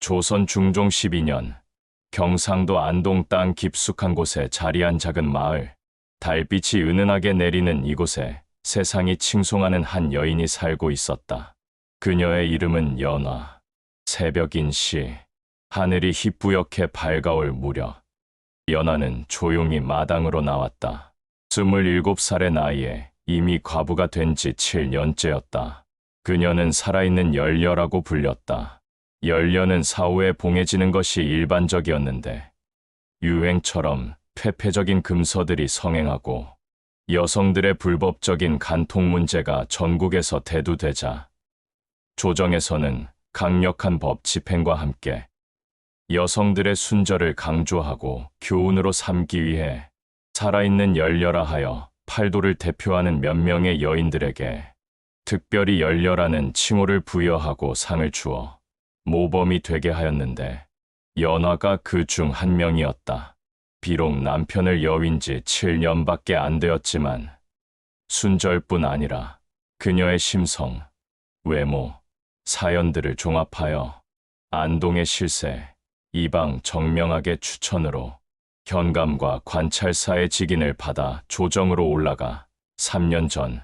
조선 중종 12년 경상도 안동 땅 깊숙한 곳에 자리한 작은 마을, 달빛이 은은하게 내리는 이곳에 세상이 칭송하는 한 여인이 살고 있었다. 그녀의 이름은 연화. 새벽인 시, 하늘이 희뿌옇게 밝아올 무렵, 연화는 조용히 마당으로 나왔다. 27살의 나이에 이미 과부가 된 지 7년째였다. 그녀는 살아있는 열녀라고 불렸다. 열녀는 사후에 봉해지는 것이 일반적이었는데 유행처럼 폐폐적인 금서들이 성행하고 여성들의 불법적인 간통 문제가 전국에서 대두되자 조정에서는 강력한 법 집행과 함께 여성들의 순절을 강조하고 교훈으로 삼기 위해 살아있는 열녀라 하여 팔도를 대표하는 몇 명의 여인들에게 특별히 열녀라는 칭호를 부여하고 상을 주어 모범이 되게 하였는데 연화가 그 중 한 명이었다. 비록 남편을 여윈 지 7년밖에 안 되었지만 순절뿐 아니라 그녀의 심성, 외모, 사연들을 종합하여 안동의 실세, 이방 정명학의 추천으로 현감과 관찰사의 직인을 받아 조정으로 올라가 3년 전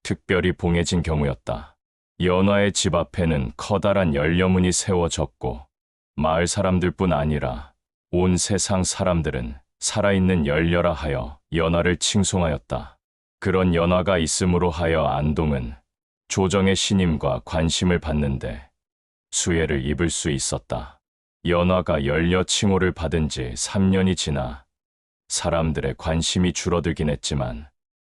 특별히 봉해진 경우였다. 연화의 집 앞에는 커다란 열려문이 세워졌고 마을 사람들뿐 아니라 온 세상 사람들은 살아있는 열녀라 하여 연화를 칭송하였다. 그런 연화가 있음으로 하여 안동은 조정의 신임과 관심을 받는데 수혜를 입을 수 있었다. 연화가 열녀 칭호를 받은 지 3년이 지나 사람들의 관심이 줄어들긴 했지만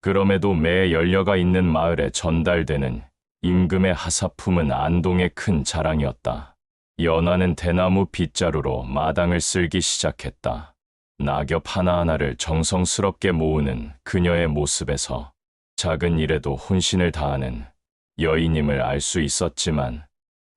그럼에도 매 열녀가 있는 마을에 전달되는 임금의 하사품은 안동의 큰 자랑이었다. 연화는 대나무 빗자루로 마당을 쓸기 시작했다. 낙엽 하나하나를 정성스럽게 모으는 그녀의 모습에서 작은 일에도 혼신을 다하는 여인임을 알 수 있었지만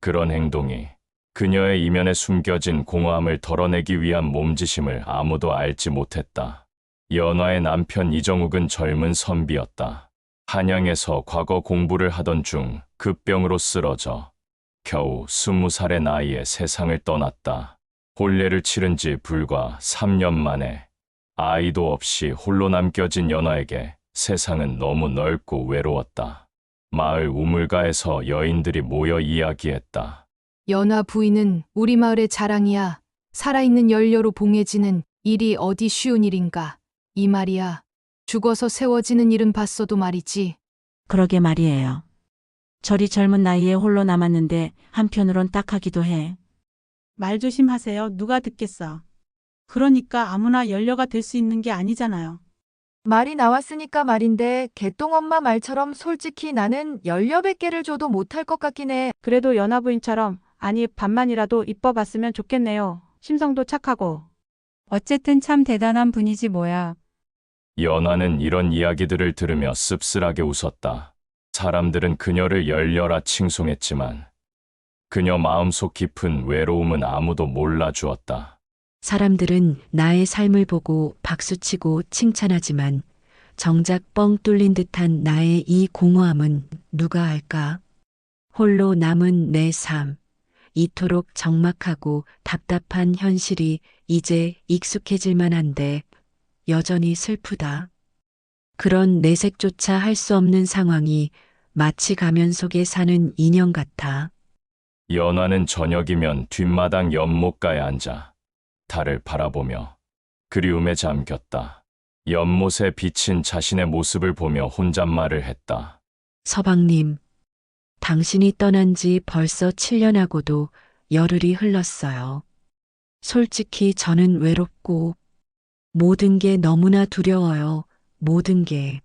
그런 행동이 그녀의 이면에 숨겨진 공허함을 덜어내기 위한 몸짓임을 아무도 알지 못했다. 연화의 남편 이정욱은 젊은 선비였다. 한양에서 과거 공부를 하던 중 급병으로 쓰러져 겨우 20살의 나이에 세상을 떠났다. 혼례를 치른 지 불과 3년 만에 아이도 없이 홀로 남겨진 연화에게 세상은 너무 넓고 외로웠다. 마을 우물가에서 여인들이 모여 이야기했다. 연화 부인은 우리 마을의 자랑이야. 살아있는 열녀로 봉해지는 일이 어디 쉬운 일인가. 이 말이야. 죽어서 세워지는 일은 봤어도 말이지. 그러게 말이에요. 저리 젊은 나이에 홀로 남았는데 한편으론 딱하기도 해. 말 조심하세요. 누가 듣겠어. 그러니까 아무나 열녀가 될 수 있는 게 아니잖아요. 말이 나왔으니까 말인데 개똥 엄마 말처럼 솔직히 나는 10여백개를 줘도 못할 것 같긴 해. 그래도 연하 부인처럼 아니 반만이라도 이뻐 봤으면 좋겠네요. 심성도 착하고. 어쨌든 참 대단한 분이지 뭐야. 연화는 이런 이야기들을 들으며 씁쓸하게 웃었다. 사람들은 그녀를 열녀라 칭송했지만 그녀 마음속 깊은 외로움은 아무도 몰라주었다. 사람들은 나의 삶을 보고 박수치고 칭찬하지만 정작 뻥 뚫린 듯한 나의 이 공허함은 누가 알까? 홀로 남은 내 삶, 이토록 적막하고 답답한 현실이 이제 익숙해질 만한데 여전히 슬프다. 그런 내색조차 할 수 없는 상황이 마치 가면 속에 사는 인형 같아. 연화는 저녁이면 뒷마당 연못가에 앉아 달을 바라보며 그리움에 잠겼다. 연못에 비친 자신의 모습을 보며 혼잣말을 했다. 서방님, 당신이 떠난 지 벌써 7년하고도 열흘이 흘렀어요. 솔직히 저는 외롭고 모든 게 너무나 두려워요. 모든 게.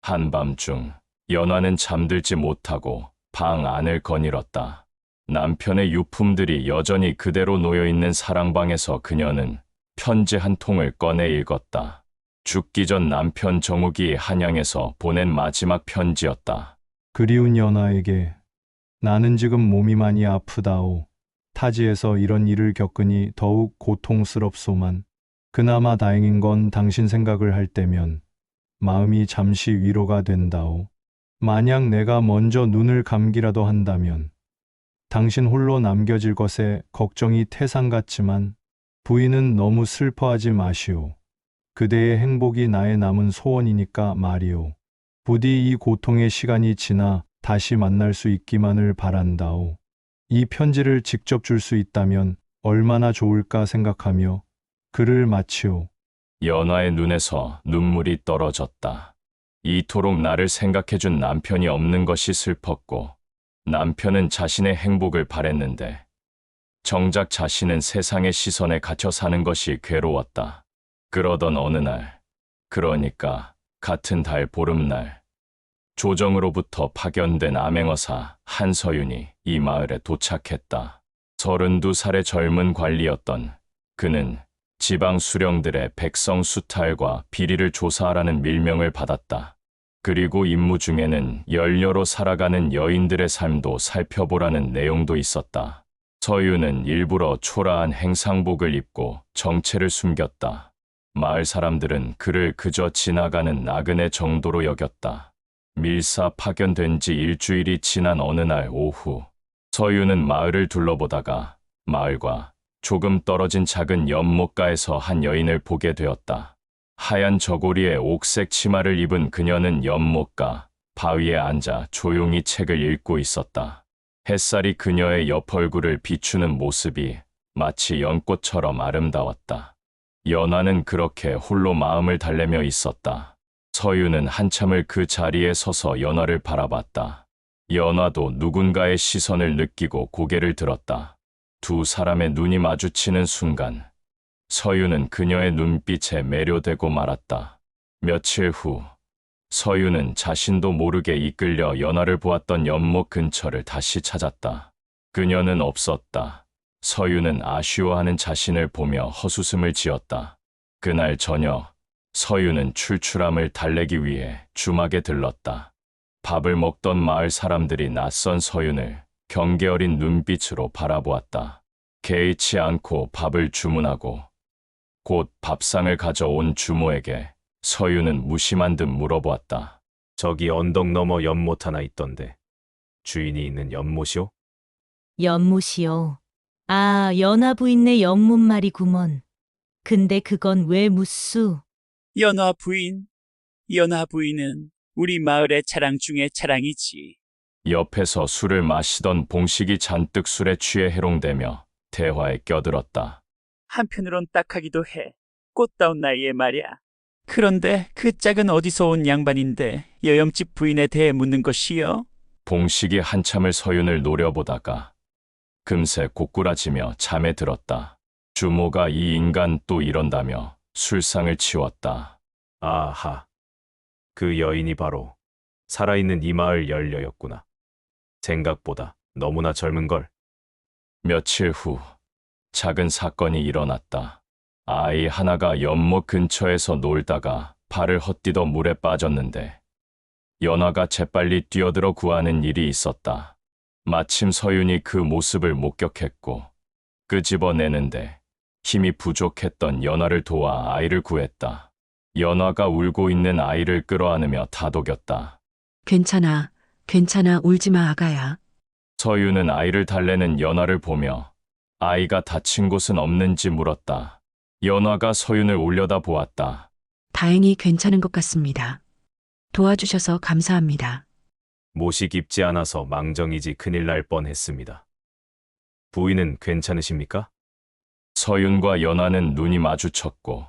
한밤중 연화는 잠들지 못하고 방 안을 거닐었다. 남편의 유품들이 여전히 그대로 놓여있는 사랑방에서 그녀는 편지 한 통을 꺼내 읽었다. 죽기 전 남편 정욱이 한양에서 보낸 마지막 편지였다. 그리운 연하에게 나는 지금 몸이 많이 아프다오. 타지에서 이런 일을 겪으니 더욱 고통스럽소만. 그나마 다행인 건 당신 생각을 할 때면 마음이 잠시 위로가 된다오. 만약 내가 먼저 눈을 감기라도 한다면 당신 홀로 남겨질 것에 걱정이 태산 같지만 부인은 너무 슬퍼하지 마시오. 그대의 행복이 나의 남은 소원이니까 말이오. 부디 이 고통의 시간이 지나 다시 만날 수 있기만을 바란다오. 이 편지를 직접 줄 수 있다면 얼마나 좋을까 생각하며 글을 마치오. 연화의 눈에서 눈물이 떨어졌다. 이토록 나를 생각해준 남편이 없는 것이 슬펐고, 남편은 자신의 행복을 바랬는데, 정작 자신은 세상의 시선에 갇혀 사는 것이 괴로웠다. 그러던 어느 날, 그러니까 같은 달 보름날, 조정으로부터 파견된 암행어사 한서윤이 이 마을에 도착했다. 32살의 젊은 관리였던 그는 지방 수령들의 백성 수탈과 비리를 조사하라는 밀명을 받았다. 그리고 임무 중에는 연료로 살아가는 여인들의 삶도 살펴보라는 내용도 있었다. 서윤은 일부러 초라한 행상복을 입고 정체를 숨겼다. 마을 사람들은 그를 그저 지나가는 나그네 정도로 여겼다. 밀사 파견된 지 일주일이 지난 어느 날 오후, 서윤은 마을을 둘러보다가 마을과 조금 떨어진 작은 연못가에서 한 여인을 보게 되었다. 하얀 저고리에 옥색 치마를 입은 그녀는 연못가 바위에 앉아 조용히 책을 읽고 있었다. 햇살이 그녀의 옆 얼굴을 비추는 모습이 마치 연꽃처럼 아름다웠다. 연화는 그렇게 홀로 마음을 달래며 있었다. 서윤은 한참을 그 자리에 서서 연화를 바라봤다. 연화도 누군가의 시선을 느끼고 고개를 들었다. 두 사람의 눈이 마주치는 순간 서윤은 그녀의 눈빛에 매료되고 말았다. 며칠 후 서윤은 자신도 모르게 이끌려 연화를 보았던 연못 근처를 다시 찾았다. 그녀는 없었다. 서윤은 아쉬워하는 자신을 보며 헛웃음을 지었다. 그날 저녁 서윤은 출출함을 달래기 위해 주막에 들렀다. 밥을 먹던 마을 사람들이 낯선 서윤을 경계 어린 눈빛으로 바라보았다. 개의치 않고 밥을 주문하고 곧 밥상을 가져온 주모에게 서윤은 무심한 듯 물어보았다. 저기 언덕 너머 연못 하나 있던데 주인이 있는 연못이오? 연못이요. 아, 연화 부인네 연못 말이구먼. 근데 그건 왜 묻수? 연화 부인. 연화 부인은 우리 마을의 자랑 중에 자랑이지. 옆에서 술을 마시던 봉식이 잔뜩 술에 취해 해롱대며 대화에 껴들었다. 한편으론 딱하기도 해. 꽃다운 나이에 말이야. 그런데 그 짝은 어디서 온 양반인데 여염집 부인에 대해 묻는 것이요? 봉식이 한참을 서윤을 노려보다가 금세 고꾸라지며 잠에 들었다. 주모가 이 인간 또 이런다며 술상을 치웠다. 아하, 그 여인이 바로 살아있는 이 마을 연료였구나. 생각보다 너무나 젊은걸. 며칠 후 작은 사건이 일어났다. 아이 하나가 연못 근처에서 놀다가 발을 헛디뎌 물에 빠졌는데 연화가 재빨리 뛰어들어 구하는 일이 있었다. 마침 서윤이 그 모습을 목격했고 끄집어내는데 힘이 부족했던 연화를 도와 아이를 구했다. 연화가 울고 있는 아이를 끌어안으며 다독였다. 괜찮아, 괜찮아, 울지 마, 아가야. 서윤은 아이를 달래는 연화를 보며 아이가 다친 곳은 없는지 물었다. 연화가 서윤을 올려다 보았다. 다행히 괜찮은 것 같습니다. 도와주셔서 감사합니다. 못이 깊지 않아서 망정이지 큰일 날 뻔했습니다. 부인은 괜찮으십니까? 서윤과 연화는 눈이 마주쳤고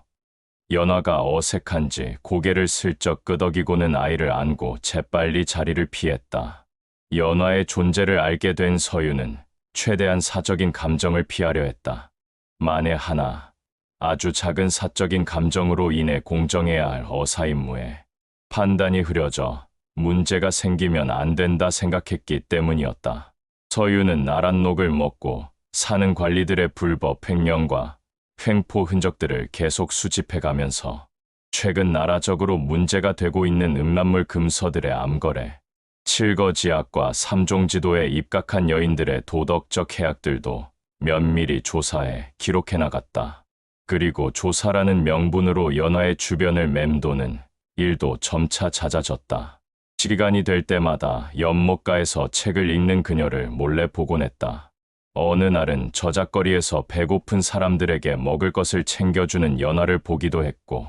연화가 어색한지 고개를 슬쩍 끄덕이고는 아이를 안고 재빨리 자리를 피했다. 연화의 존재를 알게 된 서윤은 최대한 사적인 감정을 피하려 했다. 만에 하나 아주 작은 사적인 감정으로 인해 공정해야 할 어사임무에 판단이 흐려져 문제가 생기면 안 된다 생각했기 때문이었다. 서윤은 나랏녹을 먹고 사는 관리들의 불법 횡령과 횡포 흔적들을 계속 수집해가면서 최근 나라적으로 문제가 되고 있는 음란물 금서들의 암거래, 칠거지약과 삼종지도에 입각한 여인들의 도덕적 해악들도 면밀히 조사해 기록해 나갔다. 그리고 조사라는 명분으로 연화의 주변을 맴도는 일도 점차 잦아졌다. 시간이 될 때마다 연못가에서 책을 읽는 그녀를 몰래 보곤 했다. 어느 날은 저작거리에서 배고픈 사람들에게 먹을 것을 챙겨주는 연화를 보기도 했고,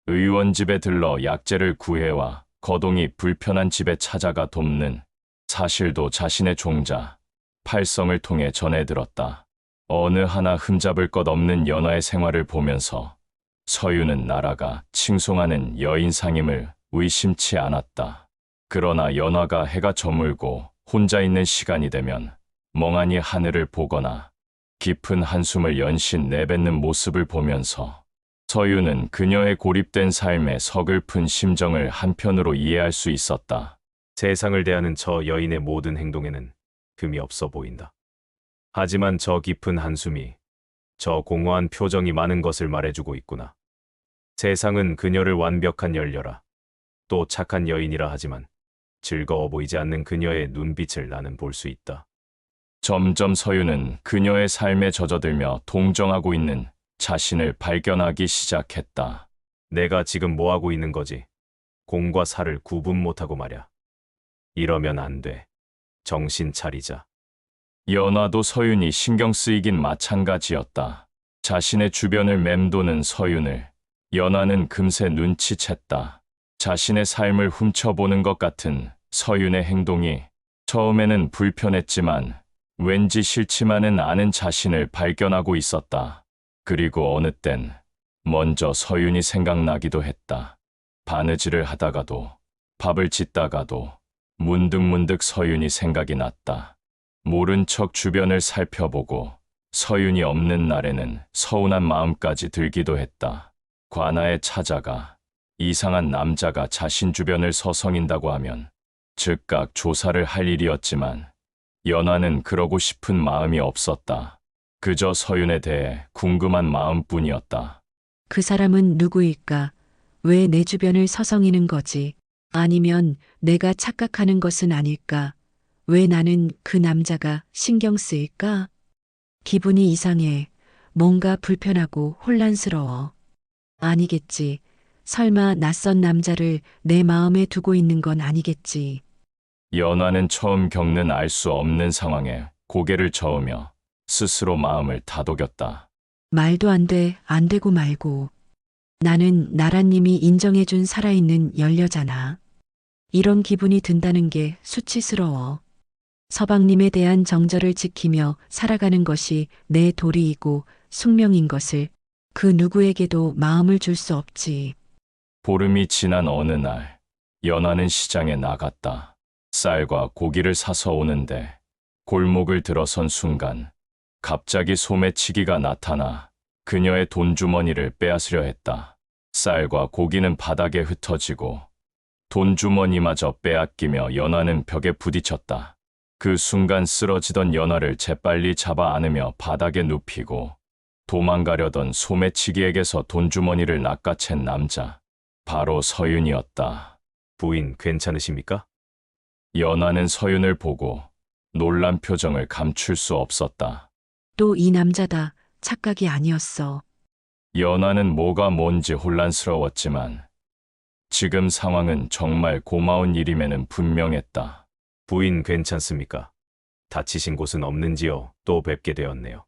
의원 집에 들러 약재를 구해와 거동이 불편한 집에 찾아가 돕는 사실도 자신의 종자, 팔성을 통해 전해 들었다. 어느 하나 흠잡을 것 없는 연화의 생활을 보면서 서유는 나라가 칭송하는 여인상임을 의심치 않았다. 그러나 연화가 해가 저물고 혼자 있는 시간이 되면 멍하니 하늘을 보거나 깊은 한숨을 연신 내뱉는 모습을 보면서 서유는 그녀의 고립된 삶의 서글픈 심정을 한편으로 이해할 수 있었다. 세상을 대하는 저 여인의 모든 행동에는 흠이 없어 보인다. 하지만 저 깊은 한숨이, 저 공허한 표정이 많은 것을 말해주고 있구나. 세상은 그녀를 완벽한 열녀라, 또 착한 여인이라 하지만 즐거워 보이지 않는 그녀의 눈빛을 나는 볼 수 있다. 점점 서유는 그녀의 삶에 젖어들며 동정하고 있는 자신을 발견하기 시작했다. 내가 지금 뭐하고 있는 거지? 공과 사를 구분 못하고 말야. 이러면 안 돼. 정신 차리자. 연화도 서윤이 신경 쓰이긴 마찬가지였다. 자신의 주변을 맴도는 서윤을 연화는 금세 눈치챘다. 자신의 삶을 훔쳐보는 것 같은 서윤의 행동이 처음에는 불편했지만 왠지 싫지만은 않은 자신을 발견하고 있었다. 그리고 어느 땐 먼저 서윤이 생각나기도 했다. 바느질을 하다가도 밥을 짓다가도 문득문득 서윤이 생각이 났다. 모른 척 주변을 살펴보고 서윤이 없는 날에는 서운한 마음까지 들기도 했다. 관아에 찾아가 이상한 남자가 자신 주변을 서성인다고 하면 즉각 조사를 할 일이었지만 연화는 그러고 싶은 마음이 없었다. 그저 서윤에 대해 궁금한 마음뿐이었다. 그 사람은 누구일까? 왜 내 주변을 서성이는 거지? 아니면 내가 착각하는 것은 아닐까? 왜 나는 그 남자가 신경 쓰일까? 기분이 이상해. 뭔가 불편하고 혼란스러워. 아니겠지. 설마 낯선 남자를 내 마음에 두고 있는 건 아니겠지. 연화는 처음 겪는 알 수 없는 상황에 고개를 저으며 스스로 마음을 다독였다. 말도 안 돼, 안 되고 말고. 나는 나라님이 인정해준 살아있는 열녀잖아. 이런 기분이 든다는 게 수치스러워. 서방님에 대한 정절을 지키며 살아가는 것이 내 도리이고 숙명인 것을 그 누구에게도 마음을 줄 수 없지. 보름이 지난 어느 날, 연화는 시장에 나갔다. 쌀과 고기를 사서 오는데 골목을 들어선 순간 갑자기 소매치기가 나타나 그녀의 돈주머니를 빼앗으려 했다. 쌀과 고기는 바닥에 흩어지고 돈주머니마저 빼앗기며 연화는 벽에 부딪혔다. 그 순간 쓰러지던 연화를 재빨리 잡아 안으며 바닥에 눕히고 도망가려던 소매치기에게서 돈주머니를 낚아챈 남자, 바로 서윤이었다. 부인 괜찮으십니까? 연화는 서윤을 보고 놀란 표정을 감출 수 없었다. 또 이 남자다. 착각이 아니었어. 연화는 뭐가 뭔지 혼란스러웠지만 지금 상황은 정말 고마운 일임에는 분명했다. 부인 괜찮습니까? 다치신 곳은 없는지요? 또 뵙게 되었네요.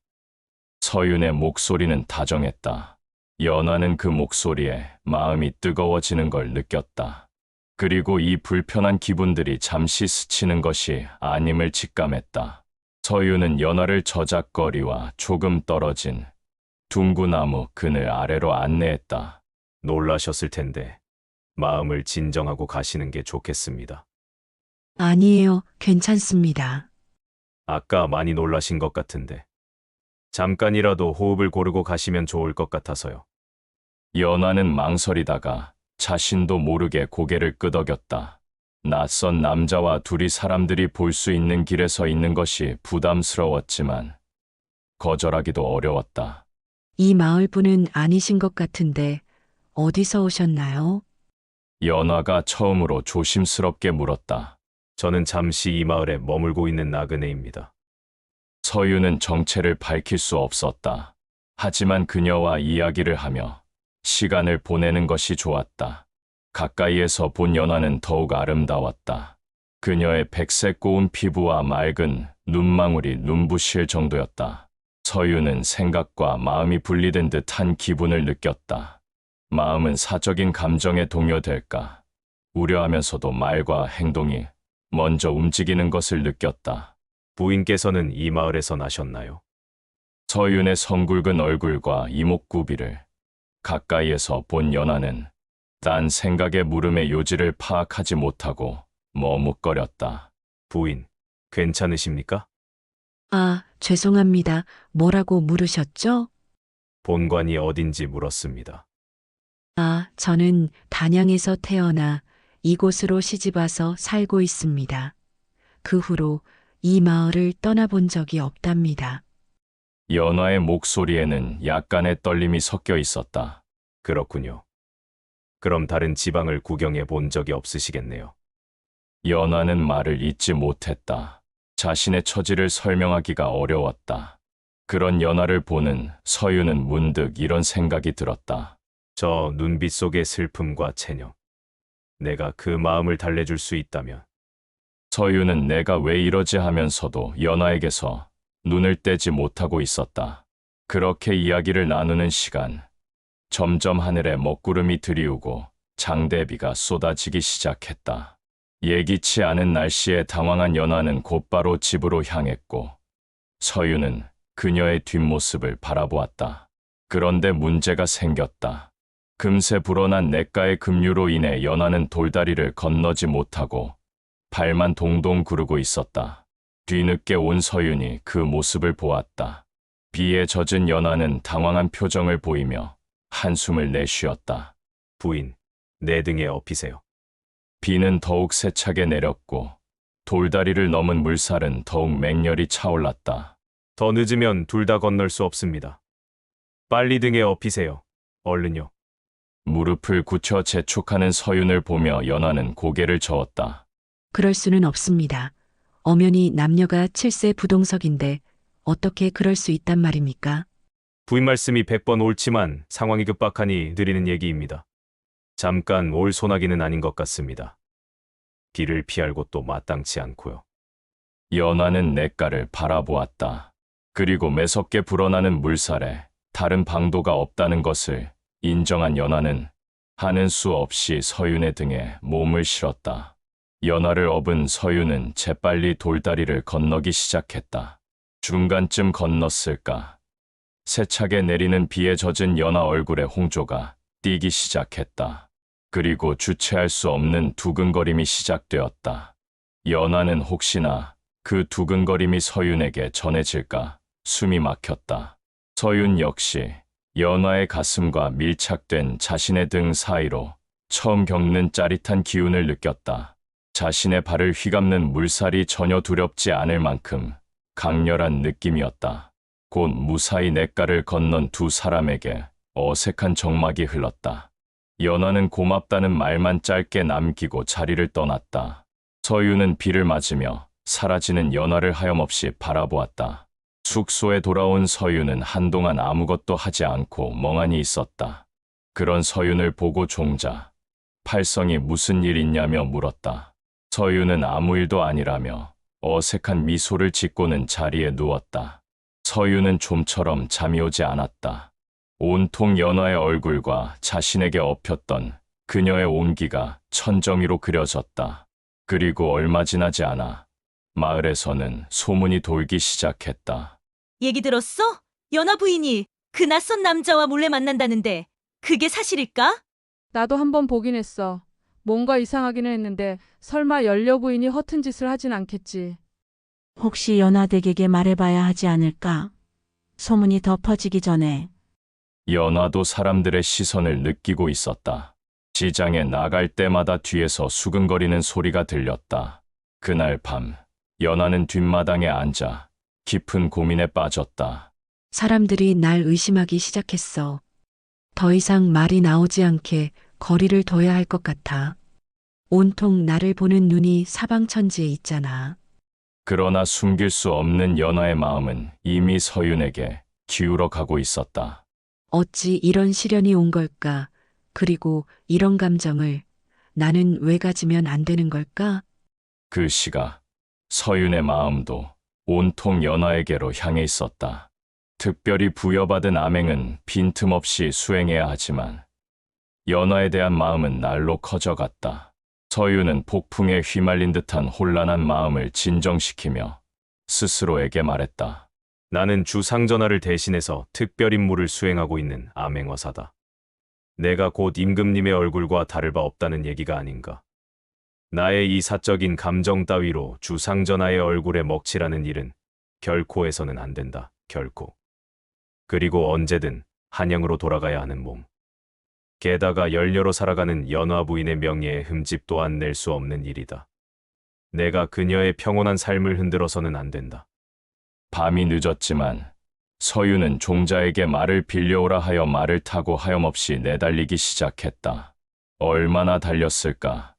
서윤의 목소리는 다정했다. 연화는 그 목소리에 마음이 뜨거워지는 걸 느꼈다. 그리고 이 불편한 기분들이 잠시 스치는 것이 아님을 직감했다. 서윤은 연화를 저작거리와 조금 떨어진 둥구나무 그늘 아래로 안내했다. 놀라셨을 텐데 마음을 진정하고 가시는 게 좋겠습니다. 아니에요. 괜찮습니다. 아까 많이 놀라신 것 같은데 잠깐이라도 호흡을 고르고 가시면 좋을 것 같아서요. 연화는 망설이다가 자신도 모르게 고개를 끄덕였다. 낯선 남자와 둘이 사람들이 볼 수 있는 길에 서 있는 것이 부담스러웠지만 거절하기도 어려웠다. 이 마을 분은 아니신 것 같은데 어디서 오셨나요? 연화가 처음으로 조심스럽게 물었다. 저는 잠시 이 마을에 머물고 있는 나그네입니다. 서윤은 정체를 밝힐 수 없었다. 하지만 그녀와 이야기를 하며 시간을 보내는 것이 좋았다. 가까이에서 본 연하는 더욱 아름다웠다. 그녀의 백색 고운 피부와 맑은 눈망울이 눈부실 정도였다. 서유는 생각과 마음이 분리된 듯한 기분을 느꼈다. 마음은 사적인 감정에 동요될까 우려하면서도 말과 행동이 먼저 움직이는 것을 느꼈다. 부인께서는 이 마을에서 나셨나요? 서윤의 성굵은 얼굴과 이목구비를 가까이에서 본 연하는 딴 생각의 물음의 요지를 파악하지 못하고 머뭇거렸다. 부인, 괜찮으십니까? 아, 죄송합니다. 뭐라고 물으셨죠? 본관이 어딘지 물었습니다. 아, 저는 단양에서 태어나 이곳으로 시집와서 살고 있습니다. 그 후로 이 마을을 떠나본 적이 없답니다. 연하의 목소리에는 약간의 떨림이 섞여 있었다. 그렇군요. 그럼 다른 지방을 구경해 본 적이 없으시겠네요. 연하는 말을 잇지 못했다. 자신의 처지를 설명하기가 어려웠다. 그런 연하를 보는 서유는 문득 이런 생각이 들었다. 저 눈빛 속의 슬픔과 체념. 내가 그 마음을 달래줄 수 있다면. 서유는 내가 왜 이러지 하면서도 연하에게서 눈을 떼지 못하고 있었다. 그렇게 이야기를 나누는 시간. 점점 하늘에 먹구름이 드리우고 장대비가 쏟아지기 시작했다. 예기치 않은 날씨에 당황한 연하는 곧바로 집으로 향했고 서유는 그녀의 뒷모습을 바라보았다. 그런데 문제가 생겼다. 금세 불어난 냇가의 급류로 인해 연하는 돌다리를 건너지 못하고 발만 동동 구르고 있었다. 뒤늦게 온 서윤이 그 모습을 보았다. 비에 젖은 연하는 당황한 표정을 보이며 한숨을 내쉬었다. 부인, 내 등에 업히세요. 비는 더욱 세차게 내렸고 돌다리를 넘은 물살은 더욱 맹렬히 차올랐다. 더 늦으면 둘 다 건널 수 없습니다. 빨리 등에 업히세요. 얼른요. 무릎을 굳혀 재촉하는 서윤을 보며 연하는 고개를 저었다. 그럴 수는 없습니다. 엄연히 남녀가 칠세 부동석인데 어떻게 그럴 수 있단 말입니까? 부인 말씀이 100번 옳지만 상황이 급박하니 드리는 얘기입니다. 잠깐 올 소나기는 아닌 것 같습니다. 비를 피할 곳도 마땅치 않고요. 연하는 냇가를 바라보았다. 그리고 매섭게 불어나는 물살에 다른 방도가 없다는 것을 인정한 연하는 하는 수 없이 서윤의 등에 몸을 실었다. 연하를 업은 서윤은 재빨리 돌다리를 건너기 시작했다. 중간쯤 건넜을까. 세차게 내리는 비에 젖은 연하 얼굴에 홍조가 띄기 시작했다. 그리고 주체할 수 없는 두근거림이 시작되었다. 연하는 혹시나 그 두근거림이 서윤에게 전해질까 숨이 막혔다. 서윤 역시 연하의 가슴과 밀착된 자신의 등 사이로 처음 겪는 짜릿한 기운을 느꼈다. 자신의 발을 휘감는 물살이 전혀 두렵지 않을 만큼 강렬한 느낌이었다. 곧 무사히 냇가를 건넌 두 사람에게 어색한 정막이 흘렀다. 연하는 고맙다는 말만 짧게 남기고 자리를 떠났다. 서유는 비를 맞으며 사라지는 연하를 하염없이 바라보았다. 숙소에 돌아온 서유는 한동안 아무것도 하지 않고 멍하니 있었다. 그런 서윤을 보고 종자 팔성이 무슨 일 있냐며 물었다. 서유는 아무 일도 아니라며 어색한 미소를 짓고는 자리에 누웠다. 서유는 좀처럼 잠이 오지 않았다. 온통 연하의 얼굴과 자신에게 업혔던 그녀의 온기가 천정위로 그려졌다. 그리고 얼마 지나지 않아 마을에서는 소문이 돌기 시작했다. 얘기 들었어? 연하 부인이 그 낯선 남자와 몰래 만난다는데 그게 사실일까? 나도 한번 보긴 했어. 뭔가 이상하기는 했는데 설마 연려 부인이 허튼 짓을 하진 않겠지. 혹시 연하댁에게 말해봐야 하지 않을까? 소문이 더 퍼지기 전에. 연하도 사람들의 시선을 느끼고 있었다. 시장에 나갈 때마다 뒤에서 수근거리는 소리가 들렸다. 그날 밤 연하는 뒷마당에 앉아 깊은 고민에 빠졌다. 사람들이 날 의심하기 시작했어. 더 이상 말이 나오지 않게 거리를 둬야 할 것 같아. 온통 나를 보는 눈이 사방천지에 있잖아. 그러나 숨길 수 없는 연하의 마음은 이미 서윤에게 기울어 가고 있었다. 어찌 이런 시련이 온 걸까? 그리고 이런 감정을 나는 왜 가지면 안 되는 걸까? 그 시각 서윤의 마음도 온통 연하에게로 향해 있었다. 특별히 부여받은 암행은 빈틈없이 수행해야 하지만 연하에 대한 마음은 날로 커져갔다. 서윤은 폭풍에 휘말린 듯한 혼란한 마음을 진정시키며 스스로에게 말했다. 나는 주상전하를 대신해서 특별 임무를 수행하고 있는 암행어사다. 내가 곧 임금님의 얼굴과 다를 바 없다는 얘기가 아닌가. 나의 이 사적인 감정 따위로 주상전하의 얼굴에 먹칠하는 일은 결코 해서는 안 된다. 결코. 그리고 언제든 한양으로 돌아가야 하는 몸. 게다가 연료로 살아가는 연화 부인의 명예에 흠집 또한 낼 수 없는 일이다. 내가 그녀의 평온한 삶을 흔들어서는 안 된다. 밤이 늦었지만 서윤은 종자에게 말을 빌려오라 하여 말을 타고 하염없이 내달리기 시작했다. 얼마나 달렸을까?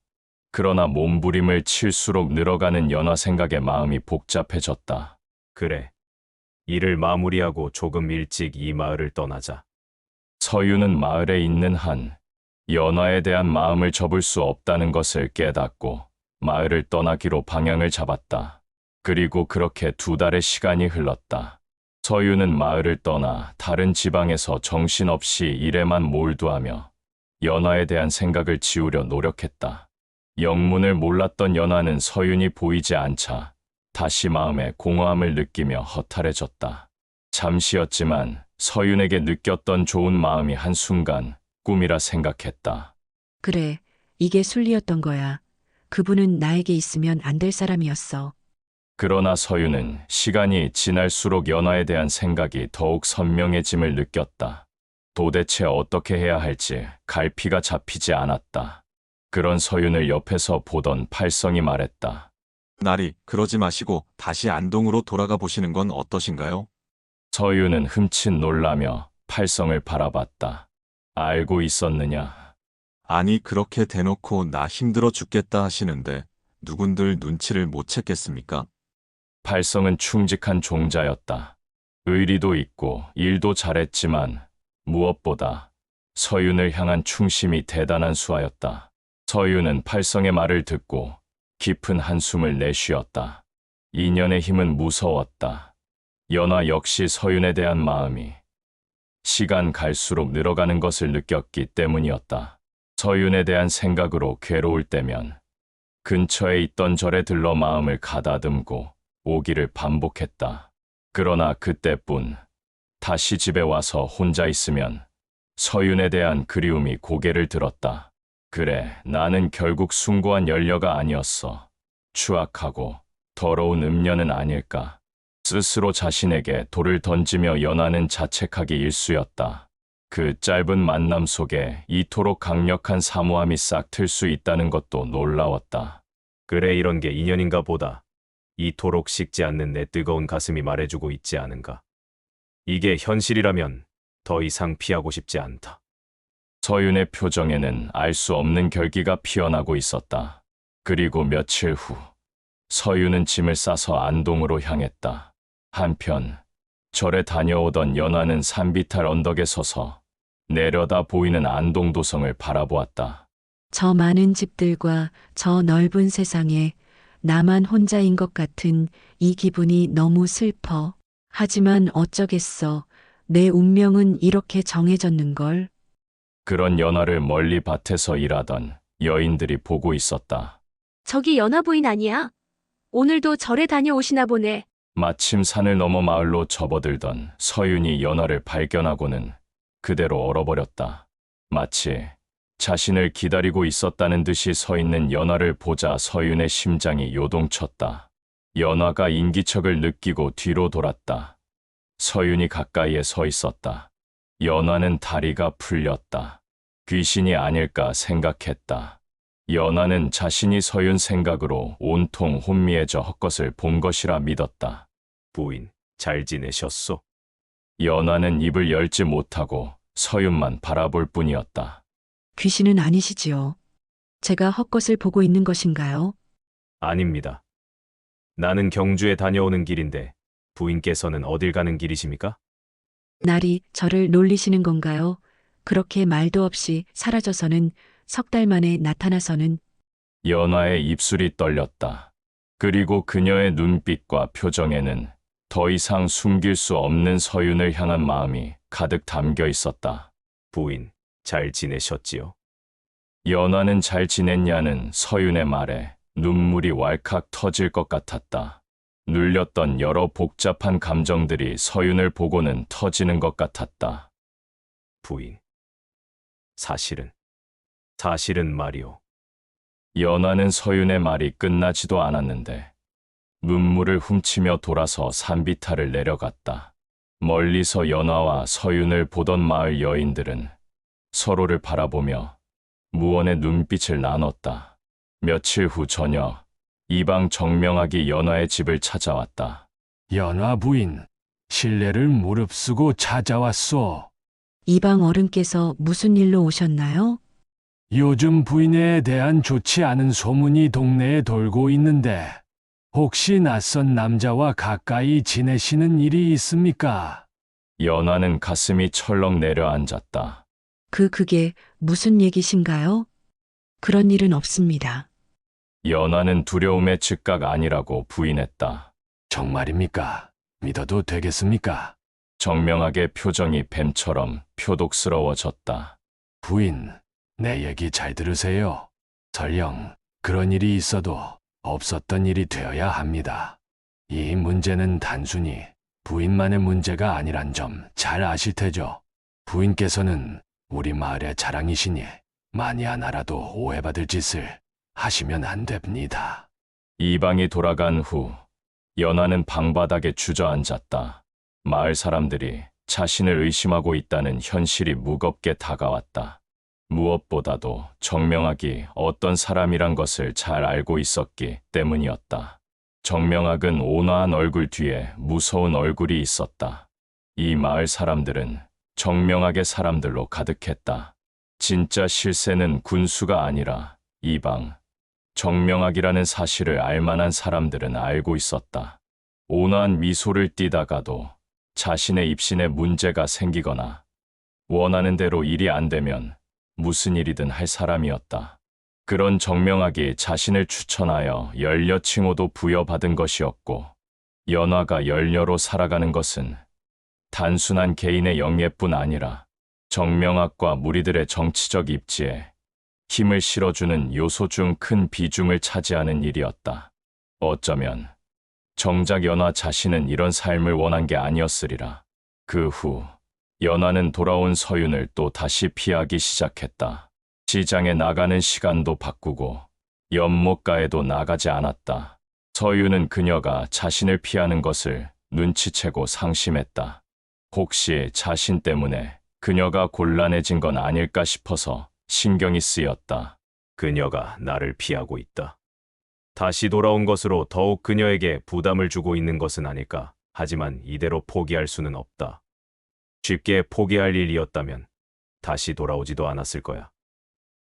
그러나 몸부림을 칠수록 늘어가는 연화 생각에 마음이 복잡해졌다. 그래. 일을 마무리하고 조금 일찍 이 마을을 떠나자. 서윤은 마을에 있는 한 연화에 대한 마음을 접을 수 없다는 것을 깨닫고 마을을 떠나기로 방향을 잡았다. 그리고 그렇게 2달의 시간이 흘렀다. 서윤은 마을을 떠나 다른 지방에서 정신없이 일에만 몰두하며 연화에 대한 생각을 지우려 노력했다. 영문을 몰랐던 연화는 서윤이 보이지 않자 다시 마음에 공허함을 느끼며 허탈해졌다. 잠시였지만 서윤에게 느꼈던 좋은 마음이 한순간 꿈이라 생각했다. 그래, 이게 순리였던 거야. 그분은 나에게 있으면 안 될 사람이었어. 그러나 서윤은 시간이 지날수록 연화에 대한 생각이 더욱 선명해짐을 느꼈다. 도대체 어떻게 해야 할지 갈피가 잡히지 않았다. 그런 서윤을 옆에서 보던 팔성이 말했다. 나리, 그러지 마시고 다시 안동으로 돌아가 보시는 건 어떠신가요? 서윤은 흠칫 놀라며 팔성을 바라봤다. 알고 있었느냐? 아니, 그렇게 대놓고 나 힘들어 죽겠다 하시는데 누군들 눈치를 못 챘겠습니까? 팔성은 충직한 종자였다. 의리도 있고 일도 잘했지만 무엇보다 서윤을 향한 충심이 대단한 수하였다. 서윤은 팔성의 말을 듣고 깊은 한숨을 내쉬었다. 인연의 힘은 무서웠다. 연화 역시 서윤에 대한 마음이 시간 갈수록 늘어가는 것을 느꼈기 때문이었다. 서윤에 대한 생각으로 괴로울 때면 근처에 있던 절에 들러 마음을 가다듬고 오기를 반복했다. 그러나 그때뿐 다시 집에 와서 혼자 있으면 서윤에 대한 그리움이 고개를 들었다. 그래, 나는 결국 숭고한 연려가 아니었어. 추악하고 더러운 음녀는 아닐까. 스스로 자신에게 돌을 던지며 연하는 자책하기 일쑤였다. 그 짧은 만남 속에 이토록 강력한 사모함이 싹 틀 수 있다는 것도 놀라웠다. 그래, 이런 게 인연인가 보다. 이토록 식지 않는 내 뜨거운 가슴이 말해주고 있지 않은가. 이게 현실이라면 더 이상 피하고 싶지 않다. 서윤의 표정에는 알 수 없는 결기가 피어나고 있었다. 그리고 며칠 후 서윤은 짐을 싸서 안동으로 향했다. 한편 절에 다녀오던 연화는 산비탈 언덕에 서서 내려다 보이는 안동도성을 바라보았다. 저 많은 집들과 저 넓은 세상에 나만 혼자인 것 같은 이 기분이 너무 슬퍼. 하지만 어쩌겠어. 내 운명은 이렇게 정해졌는걸. 그런 연화를 멀리 밭에서 일하던 여인들이 보고 있었다. 저기 연화 부인 아니야? 오늘도 절에 다녀오시나 보네. 마침 산을 넘어 마을로 접어들던 서윤이 연화를 발견하고는 그대로 얼어버렸다. 마치 자신을 기다리고 있었다는 듯이 서 있는 연화를 보자 서윤의 심장이 요동쳤다. 연화가 인기척을 느끼고 뒤로 돌았다. 서윤이 가까이에 서 있었다. 연화는 다리가 풀렸다. 귀신이 아닐까 생각했다. 연화는 자신이 서윤 생각으로 온통 혼미해져 헛것을 본 것이라 믿었다. 부인, 잘 지내셨소? 연화는 입을 열지 못하고 서윤만 바라볼 뿐이었다. 귀신은 아니시지요. 제가 헛것을 보고 있는 것인가요? 아닙니다. 나는 경주에 다녀오는 길인데 부인께서는 어딜 가는 길이십니까? 날이 저를 놀리시는 건가요? 그렇게 말도 없이 사라져서는 석 달 만에 나타나서는 연화의 입술이 떨렸다. 그리고 그녀의 눈빛과 표정에는 더 이상 숨길 수 없는 서윤을 향한 마음이 가득 담겨 있었다. 부인, 잘 지내셨지요? 연화는 잘 지냈냐는 서윤의 말에 눈물이 왈칵 터질 것 같았다. 눌렸던 여러 복잡한 감정들이 서윤을 보고는 터지는 것 같았다. 부인. 사실은 말이오. 연화는 서윤의 말이 끝나지도 않았는데 눈물을 훔치며 돌아서 산비탈을 내려갔다. 멀리서 연화와 서윤을 보던 마을 여인들은 서로를 바라보며 무언의 눈빛을 나눴다. 며칠 후 저녁, 이방 정명학이 연화의 집을 찾아왔다. 연화 부인, 실례를 무릅쓰고 찾아왔소. 이방 어른께서 무슨 일로 오셨나요? 요즘 부인에 대한 좋지 않은 소문이 동네에 돌고 있는데 혹시 낯선 남자와 가까이 지내시는 일이 있습니까? 연화는 가슴이 철렁 내려앉았다. 그게 무슨 얘기신가요? 그런 일은 없습니다. 연화는 두려움의 즉각 아니라고 부인했다. 정말입니까? 믿어도 되겠습니까? 정명학의 표정이 뱀처럼 표독스러워졌다. 부인, 내 얘기 잘 들으세요. 설령 그런 일이 있어도 없었던 일이 되어야 합니다. 이 문제는 단순히 부인만의 문제가 아니란 점 잘 아실 테죠. 부인께서는 우리 마을의 자랑이시니 만이 하나라도 오해받을 짓을 하시면 안 됩니다. 이방이 돌아간 후 연화는 방바닥에 주저앉았다. 마을 사람들이 자신을 의심하고 있다는 현실이 무겁게 다가왔다. 무엇보다도 정명학이 어떤 사람이란 것을 잘 알고 있었기 때문이었다. 정명학은 온화한 얼굴 뒤에 무서운 얼굴이 있었다. 이 마을 사람들은 정명학의 사람들로 가득했다. 진짜 실세는 군수가 아니라 이방, 정명학이라는 사실을 알만한 사람들은 알고 있었다. 온화한 미소를 띠다가도 자신의 입신에 문제가 생기거나 원하는 대로 일이 안 되면 무슨 일이든 할 사람이었다. 그런 정명학이 자신을 추천하여 연려 칭호도 부여받은 것이었고 연화가 연려로 살아가는 것은 단순한 개인의 영예뿐 아니라 정명학과 무리들의 정치적 입지에 힘을 실어주는 요소 중 큰 비중을 차지하는 일이었다. 어쩌면 정작 연화 자신은 이런 삶을 원한 게 아니었으리라. 그 후 연화는 돌아온 서윤을 또 다시 피하기 시작했다. 시장에 나가는 시간도 바꾸고 연못가에도 나가지 않았다. 서윤은 그녀가 자신을 피하는 것을 눈치채고 상심했다. 혹시 자신 때문에 그녀가 곤란해진 건 아닐까 싶어서 신경이 쓰였다. 그녀가 나를 피하고 있다. 다시 돌아온 것으로 더욱 그녀에게 부담을 주고 있는 것은 아닐까. 하지만 이대로 포기할 수는 없다. 쉽게 포기할 일이었다면 다시 돌아오지도 않았을 거야.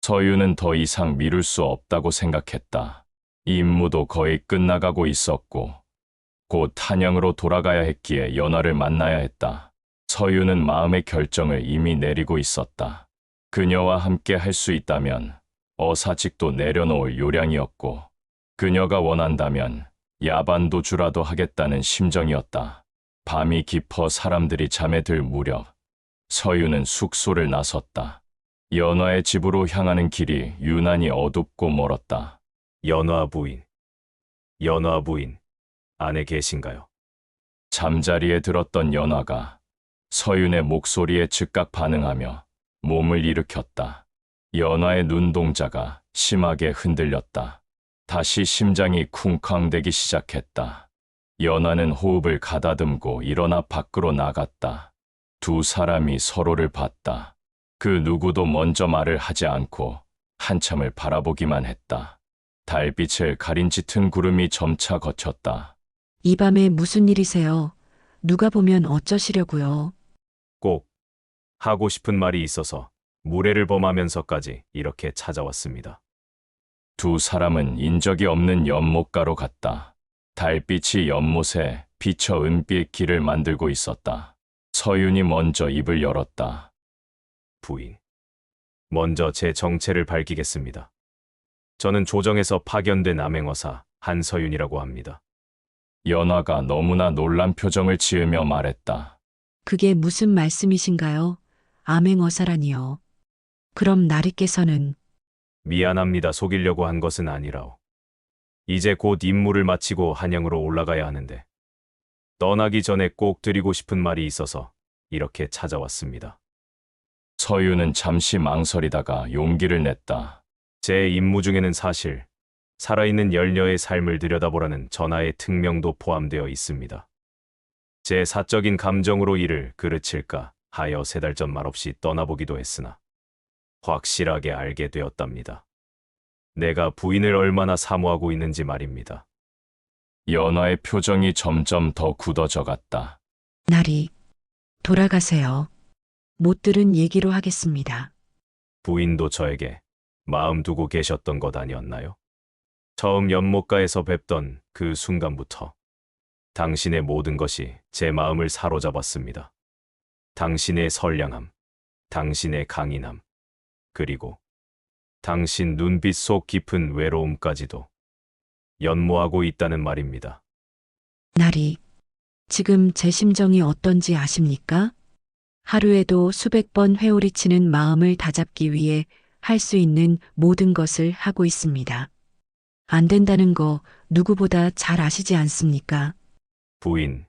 서윤은 더 이상 미룰 수 없다고 생각했다. 임무도 거의 끝나가고 있었고 곧 한양으로 돌아가야 했기에 연화를 만나야 했다. 서윤은 마음의 결정을 이미 내리고 있었다. 그녀와 함께 할 수 있다면 어사직도 내려놓을 요량이었고 그녀가 원한다면 야반도주라도 하겠다는 심정이었다. 밤이 깊어 사람들이 잠에 들 무렵 서윤은 숙소를 나섰다. 연화의 집으로 향하는 길이 유난히 어둡고 멀었다. 연화 부인, 안에 계신가요? 잠자리에 들었던 연화가 서윤의 목소리에 즉각 반응하며 몸을 일으켰다. 연화의 눈동자가 심하게 흔들렸다. 다시 심장이 쿵쾅대기 시작했다. 연화는 호흡을 가다듬고 일어나 밖으로 나갔다. 두 사람이 서로를 봤다. 그 누구도 먼저 말을 하지 않고 한참을 바라보기만 했다. 달빛을 가린 짙은 구름이 점차 걷혔다. 이 밤에 무슨 일이세요? 누가 보면 어쩌시려고요? 꼭 하고 싶은 말이 있어서 무례를 범하면서까지 이렇게 찾아왔습니다. 두 사람은 인적이 없는 연못가로 갔다. 달빛이 연못에 비쳐 은빛 길을 만들고 있었다. 서윤이 먼저 입을 열었다. 부인, 먼저 제 정체를 밝히겠습니다. 저는 조정에서 파견된 암행어사 한서윤이라고 합니다. 연화가 너무나 놀란 표정을 지으며 말했다. 그게 무슨 말씀이신가요? 암행어사라니요. 그럼 나리께서는 미안합니다. 속이려고 한 것은 아니라오. 이제 곧 임무를 마치고 한양으로 올라가야 하는데 떠나기 전에 꼭 드리고 싶은 말이 있어서 이렇게 찾아왔습니다. 서윤은 잠시 망설이다가 용기를 냈다. 제 임무 중에는 사실 살아있는 열녀의 삶을 들여다보라는 전하의 특명도 포함되어 있습니다. 제 사적인 감정으로 이를 그르칠까 하여 3달 전 말없이 떠나보기도 했으나 확실하게 알게 되었답니다. 내가 부인을 얼마나 사모하고 있는지 말입니다. 연화의 표정이 점점 더 굳어져 갔다. 나리, 돌아가세요. 못 들은 얘기로 하겠습니다. 부인도 저에게 마음 두고 계셨던 것 아니었나요? 처음 연못가에서 뵙던 그 순간부터 당신의 모든 것이 제 마음을 사로잡았습니다. 당신의 선량함, 당신의 강인함, 그리고 당신 눈빛 속 깊은 외로움까지도 연모하고 있다는 말입니다. 나리, 지금 제 심정이 어떤지 아십니까? 하루에도 수백 번 회오리치는 마음을 다잡기 위해 할 수 있는 모든 것을 하고 있습니다. 안 된다는 거 누구보다 잘 아시지 않습니까? 부인,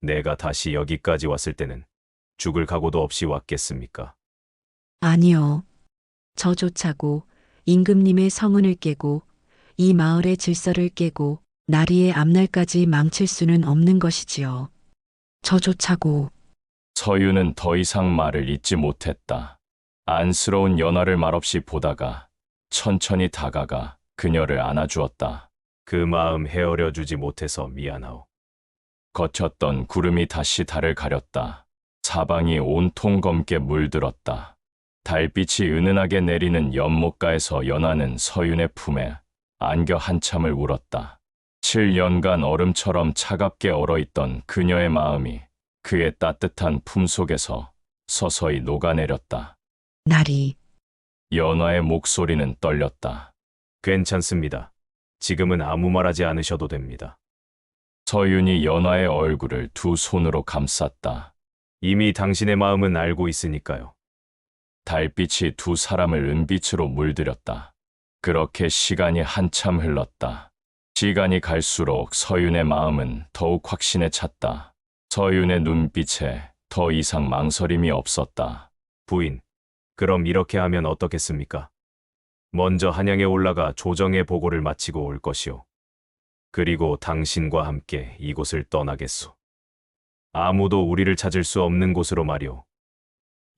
내가 다시 여기까지 왔을 때는 죽을 각오도 없이 왔겠습니까? 아니요. 저조차고 임금님의 성은을 깨고 이 마을의 질서를 깨고 나리의 앞날까지 망칠 수는 없는 것이지요. 저조차고. 서윤은 더 이상 말을 잇지 못했다. 안쓰러운 연화를 말없이 보다가 천천히 다가가 그녀를 안아주었다. 그 마음 헤아려 주지 못해서 미안하오. 거쳤던 구름이 다시 달을 가렸다. 사방이 온통 검게 물들었다. 달빛이 은은하게 내리는 연못가에서 연화는 서윤의 품에 안겨 한참을 울었다. 7년간 얼음처럼 차갑게 얼어있던 그녀의 마음이 그의 따뜻한 품속에서 서서히 녹아내렸다. 나리. 연화의 목소리는 떨렸다. 괜찮습니다. 지금은 아무 말하지 않으셔도 됩니다. 서윤이 연화의 얼굴을 두 손으로 감쌌다. 이미 당신의 마음은 알고 있으니까요. 달빛이 두 사람을 은빛으로 물들였다. 그렇게 시간이 한참 흘렀다. 시간이 갈수록 서윤의 마음은 더욱 확신에 찼다. 서윤의 눈빛에 더 이상 망설임이 없었다. 부인, 그럼 이렇게 하면 어떻겠습니까? 먼저 한양에 올라가 조정의 보고를 마치고 올 것이오. 그리고 당신과 함께 이곳을 떠나겠소. 아무도 우리를 찾을 수 없는 곳으로 말이오.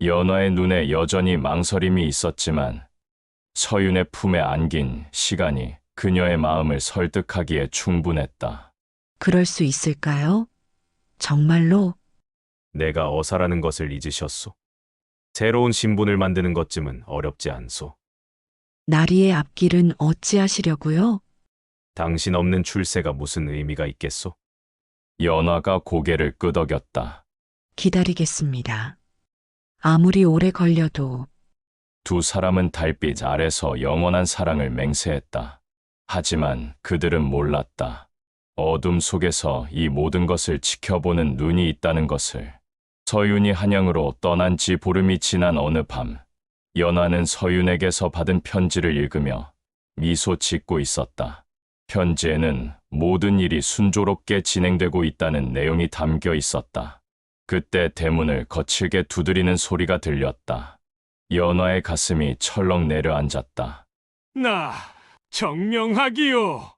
연화의 눈에 여전히 망설임이 있었지만 서윤의 품에 안긴 시간이 그녀의 마음을 설득하기에 충분했다. 그럴 수 있을까요? 정말로? 내가 어사라는 것을 잊으셨소. 새로운 신분을 만드는 것쯤은 어렵지 않소. 나리의 앞길은 어찌하시려고요? 당신 없는 출세가 무슨 의미가 있겠소? 연화가 고개를 끄덕였다. 기다리겠습니다. 아무리 오래 걸려도. 두 사람은 달빛 아래서 영원한 사랑을 맹세했다. 하지만 그들은 몰랐다. 어둠 속에서 이 모든 것을 지켜보는 눈이 있다는 것을. 서윤이 한양으로 떠난 지 보름이 지난 어느 밤, 연화는 서윤에게서 받은 편지를 읽으며 미소 짓고 있었다. 편지에는 모든 일이 순조롭게 진행되고 있다는 내용이 담겨 있었다. 그때 대문을 거칠게 두드리는 소리가 들렸다. 연화의 가슴이 철렁 내려앉았다. 나 정명학이요.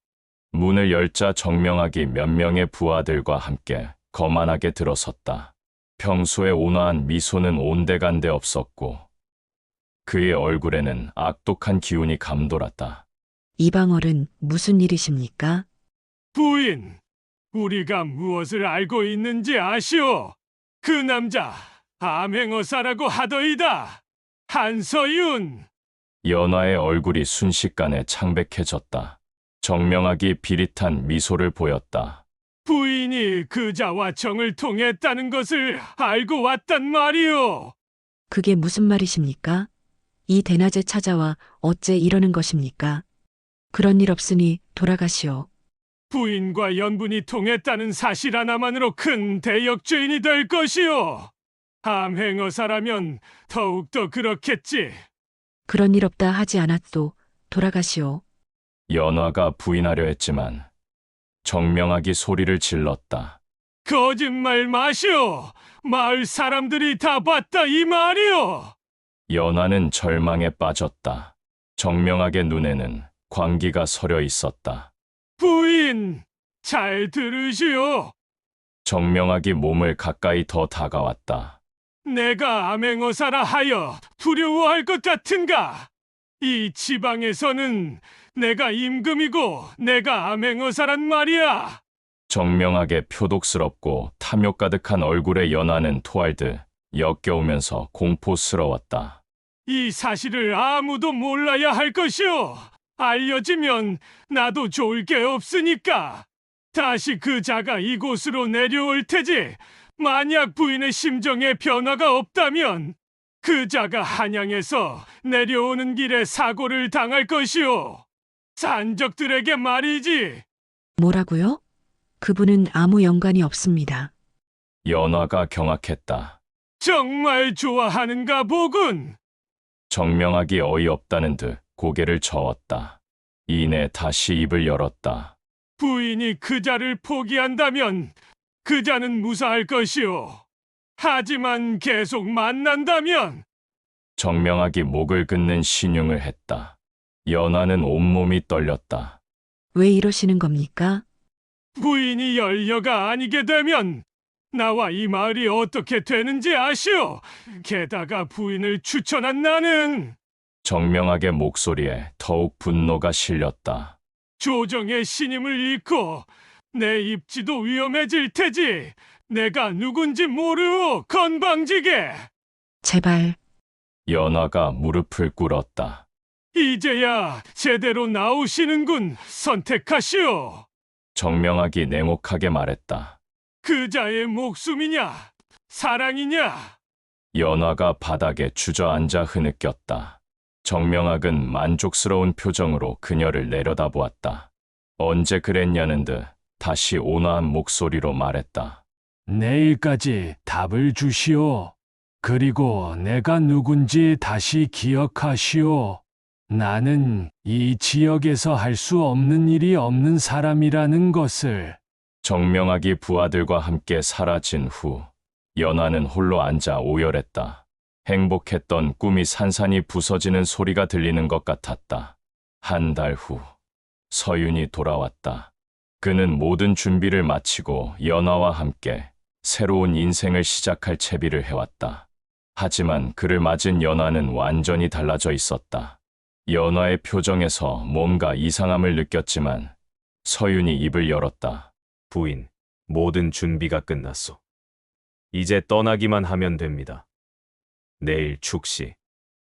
문을 열자 정명학이 몇 명의 부하들과 함께 거만하게 들어섰다. 평소의 온화한 미소는 온데간데 없었고 그의 얼굴에는 악독한 기운이 감돌았다. 이방얼은 무슨 일이십니까? 부인, 우리가 무엇을 알고 있는지 아시오? 그 남자 암행어사라고 하더이다. 한서윤. 연화의 얼굴이 순식간에 창백해졌다. 정명학이 비릿한 미소를 보였다. 부인이 그자와 정을 통했다는 것을 알고 왔단 말이오. 그게 무슨 말이십니까? 이 대낮에 찾아와 어째 이러는 것입니까? 그런 일 없으니 돌아가시오. 부인과 연분이 통했다는 사실 하나만으로 큰 대역죄인이 될 것이오. 암행어사라면 더욱더 그렇겠지. 그런 일 없다 하지 않았도 돌아가시오. 연화가 부인하려 했지만 정명학이 소리를 질렀다. 거짓말 마시오. 마을 사람들이 다 봤다 이 말이오. 연화는 절망에 빠졌다. 정명학의 눈에는 광기가 서려 있었다. 부인, 잘 들으시오. 정명학이 몸을 가까이 더 다가왔다. 내가 암행어사라 하여 두려워할 것 같은가? 이 지방에서는 내가 임금이고 내가 암행어사란 말이야. 정명학의 표독스럽고 탐욕 가득한 얼굴에 연화는 토할 듯 역겨우면서 공포스러웠다. 이 사실을 아무도 몰라야 할 것이오. 알려지면 나도 좋을 게 없으니까. 다시 그 자가 이곳으로 내려올 테지. 만약 부인의 심정에 변화가 없다면 그 자가 한양에서 내려오는 길에 사고를 당할 것이오. 산적들에게 말이지. 뭐라고요? 그분은 아무 연관이 없습니다. 연화가 경악했다. 정말 좋아하는가 보군. 정명학이 어이없다는 듯 고개를 저었다. 이내 다시 입을 열었다. 부인이 그 자를 포기한다면 그 자는 무사할 것이오. 하지만 계속 만난다면 정명학이 목을 긋는 신용을 했다. 연화는 온몸이 떨렸다. 왜 이러시는 겁니까? 부인이 연려가 아니게 되면 나와 이 마을이 어떻게 되는지 아시오. 게다가 부인을 추천한 나는 정명학의 목소리에 더욱 분노가 실렸다. 조정의 신임을 잃고 내 입지도 위험해질 테지. 내가 누군지 모르오 건방지게. 제발. 연화가 무릎을 꿇었다. 이제야 제대로 나오시는군. 선택하시오. 정명학이 냉혹하게 말했다. 그자의 목숨이냐 사랑이냐. 연화가 바닥에 주저앉아 흐느꼈다. 정명학은 만족스러운 표정으로 그녀를 내려다보았다. 언제 그랬냐는 듯 다시 온화한 목소리로 말했다. 내일까지 답을 주시오. 그리고 내가 누군지 다시 기억하시오. 나는 이 지역에서 할 수 없는 일이 없는 사람이라는 것을. 정명학이 부하들과 함께 사라진 후 연화는 홀로 앉아 오열했다. 행복했던 꿈이 산산이 부서지는 소리가 들리는 것 같았다. 한 달 후 서윤이 돌아왔다. 그는 모든 준비를 마치고 연화와 함께 새로운 인생을 시작할 채비를 해왔다. 하지만 그를 맞은 연화는 완전히 달라져 있었다. 연화의 표정에서 뭔가 이상함을 느꼈지만 서윤이 입을 열었다. 부인, 모든 준비가 끝났소. 이제 떠나기만 하면 됩니다. 내일 축시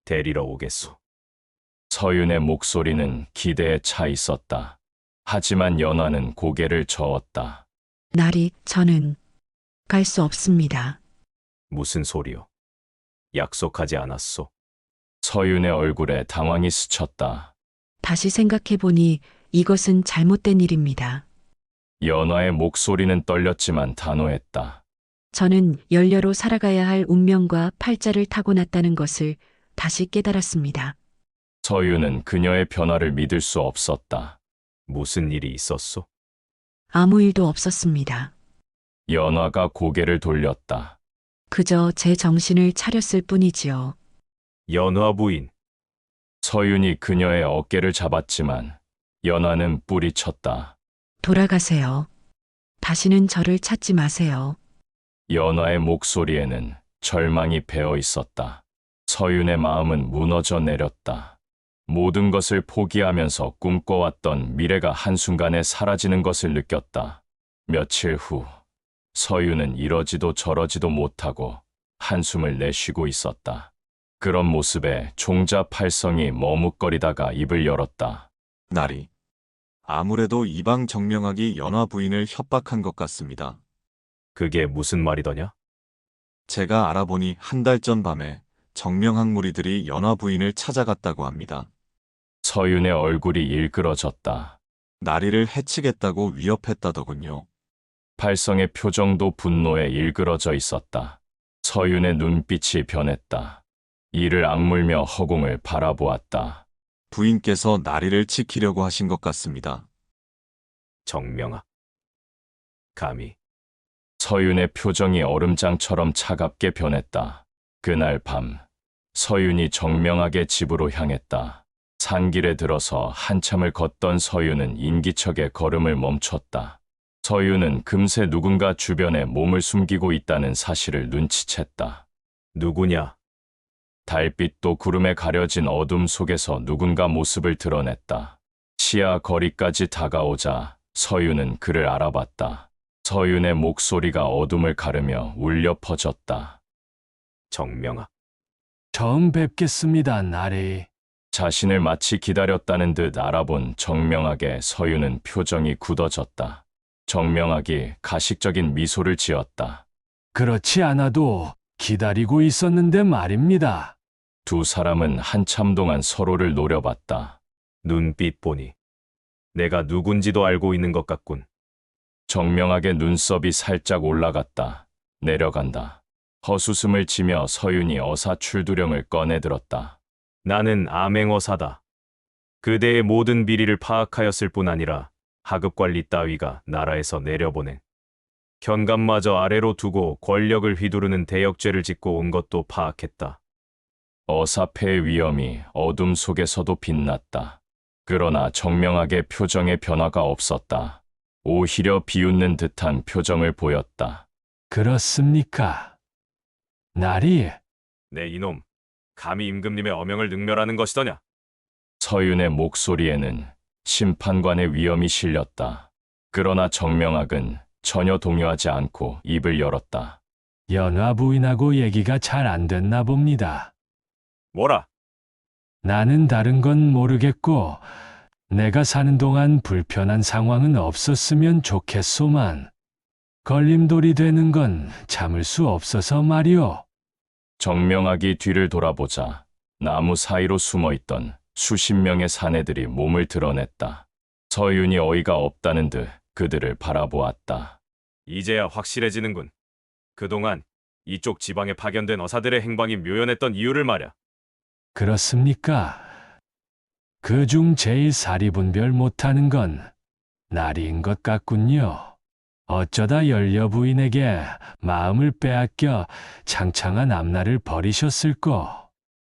데리러 오겠소. 서윤의 목소리는 기대에 차 있었다. 하지만 연화는 고개를 저었다. 나리, 저는 갈 수 없습니다. 무슨 소리요? 약속하지 않았소? 서윤의 얼굴에 당황이 스쳤다. 다시 생각해보니 이것은 잘못된 일입니다. 연화의 목소리는 떨렸지만 단호했다. 저는 연려로 살아가야 할 운명과 팔자를 타고났다는 것을 다시 깨달았습니다. 서윤은 그녀의 변화를 믿을 수 없었다. 무슨 일이 있었소? 아무 일도 없었습니다. 연화가 고개를 돌렸다. 그저 제 정신을 차렸을 뿐이지요. 연화 부인. 서윤이 그녀의 어깨를 잡았지만 연화는 뿌리쳤다. 돌아가세요. 다시는 저를 찾지 마세요. 연화의 목소리에는 절망이 배어 있었다. 서윤의 마음은 무너져 내렸다. 모든 것을 포기하면서 꿈꿔왔던 미래가 한순간에 사라지는 것을 느꼈다. 며칠 후 서윤은 이러지도 저러지도 못하고 한숨을 내쉬고 있었다. 그런 모습에 종자 팔성이 머뭇거리다가 입을 열었다. 나리. 아무래도 이방 정명학이 연화 부인을 협박한 것 같습니다. 그게 무슨 말이더냐? 제가 알아보니 한 달 전 밤에 정명학 무리들이 연화 부인을 찾아갔다고 합니다. 서윤의 얼굴이 일그러졌다. 나리를 해치겠다고 위협했다더군요. 팔성의 표정도 분노에 일그러져 있었다. 서윤의 눈빛이 변했다. 이를 악물며 허공을 바라보았다. 부인께서 나리를 지키려고 하신 것 같습니다. 정명아. 감히. 서윤의 표정이 얼음장처럼 차갑게 변했다. 그날 밤, 서윤이 정명하게 집으로 향했다. 산길에 들어서 한참을 걷던 서윤은 인기척에 걸음을 멈췄다. 서윤은 금세 누군가 주변에 몸을 숨기고 있다는 사실을 눈치챘다. 누구냐? 달빛도 구름에 가려진 어둠 속에서 누군가 모습을 드러냈다. 시야 거리까지 다가오자 서윤은 그를 알아봤다. 서윤의 목소리가 어둠을 가르며 울려 퍼졌다. 정명아. 처음 뵙겠습니다, 나리. 자신을 마치 기다렸다는 듯 알아본 정명학의 서윤은 표정이 굳어졌다. 정명학이 가식적인 미소를 지었다. 그렇지 않아도 기다리고 있었는데 말입니다. 두 사람은 한참 동안 서로를 노려봤다. 눈빛 보니 내가 누군지도 알고 있는 것 같군. 정명학의 눈썹이 살짝 올라갔다. 내려간다. 헛웃음을 치며 서윤이 어사 출두령을 꺼내들었다. 나는 암행어사다. 그대의 모든 비리를 파악하였을 뿐 아니라 하급 관리 따위가 나라에서 내려보낸 현감마저 아래로 두고 권력을 휘두르는 대역죄를 짓고 온 것도 파악했다. 어사패의 위험이 어둠 속에서도 빛났다. 그러나 정명학의 표정에 변화가 없었다. 오히려 비웃는 듯한 표정을 보였다. 그렇습니까? 나리. 내 이놈, 감히 임금님의 어명을 능멸하는 것이더냐? 서윤의 목소리에는 심판관의 위엄이 실렸다. 그러나 정명학은 전혀 동요하지 않고 입을 열었다. 연화 부인하고 얘기가 잘 안 됐나 봅니다. 뭐라? 나는 다른 건 모르겠고 내가 사는 동안 불편한 상황은 없었으면 좋겠소만 걸림돌이 되는 건 참을 수 없어서 말이오. 정명학이 뒤를 돌아보자 나무 사이로 숨어있던 수십 명의 사내들이 몸을 드러냈다. 서윤이 어이가 없다는 듯 그들을 바라보았다. 이제야 확실해지는군. 그동안 이쪽 지방에 파견된 어사들의 행방이 묘연했던 이유를 말야. 그렇습니까? 그중 제일 사리분별 못하는 건 나리인 것 같군요. 어쩌다 연려 부인에게 마음을 빼앗겨 창창한 앞날을 버리셨을꼬.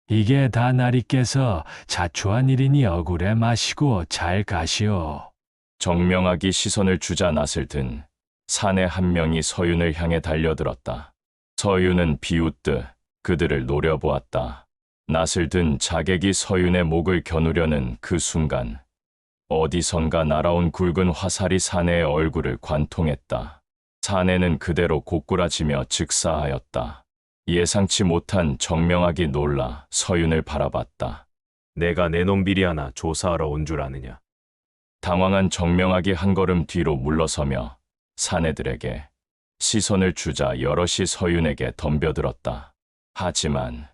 이게 다 나리께서 자초한 일이니 억울해 마시고 잘 가시오. 정명학이 시선을 주자 낯을 든 사내 한 명이 서윤을 향해 달려들었다. 서윤은 비웃듯 그들을 노려보았다. 낯을 든 자객이 서윤의 목을 겨누려는 그 순간 어디선가 날아온 굵은 화살이 사내의 얼굴을 관통했다. 사내는 그대로 고꾸라지며 즉사하였다. 예상치 못한 정명학이 놀라 서윤을 바라봤다. 내가 내 놈 비리 하나 조사하러 온 줄 아느냐? 당황한 정명학이 한 걸음 뒤로 물러서며 사내들에게 시선을 주자 여럿이 서윤에게 덤벼들었다. 하지만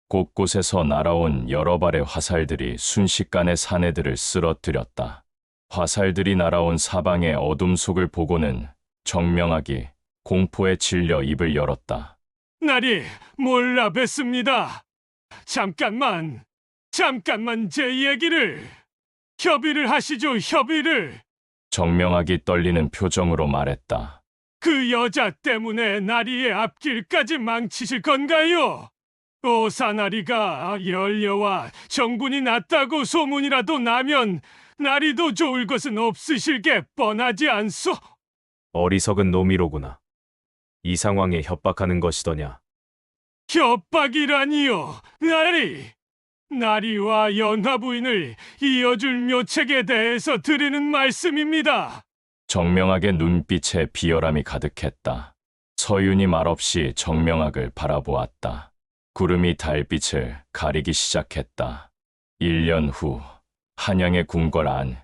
곳곳에서 날아온 여러 발의 화살들이 순식간에 사내들을 쓰러뜨렸다. 화살들이 날아온 사방의 어둠 속을 보고는 정명학이 공포에 질려 입을 열었다. 나리, 몰라 뵀습니다. 잠깐만 제 얘기를. 협의를 하시죠, 협의를. 정명학이 떨리는 표정으로 말했다. 그 여자 때문에 나리의 앞길까지 망치실 건가요? 오사나리가 연려와 정분이 났다고 소문이라도 나면 나리도 좋을 것은 없으실 게 뻔하지 않소? 어리석은 놈이로구나. 이 상황에 협박하는 것이더냐? 협박이라니요, 나리와 연화 부인을 이어줄 묘책에 대해서 드리는 말씀입니다. 정명학의 눈빛에 비열함이 가득했다. 서윤이 말없이 정명학을 바라보았다. 구름이 달빛을 가리기 시작했다. 1년 후 한양의 궁궐 안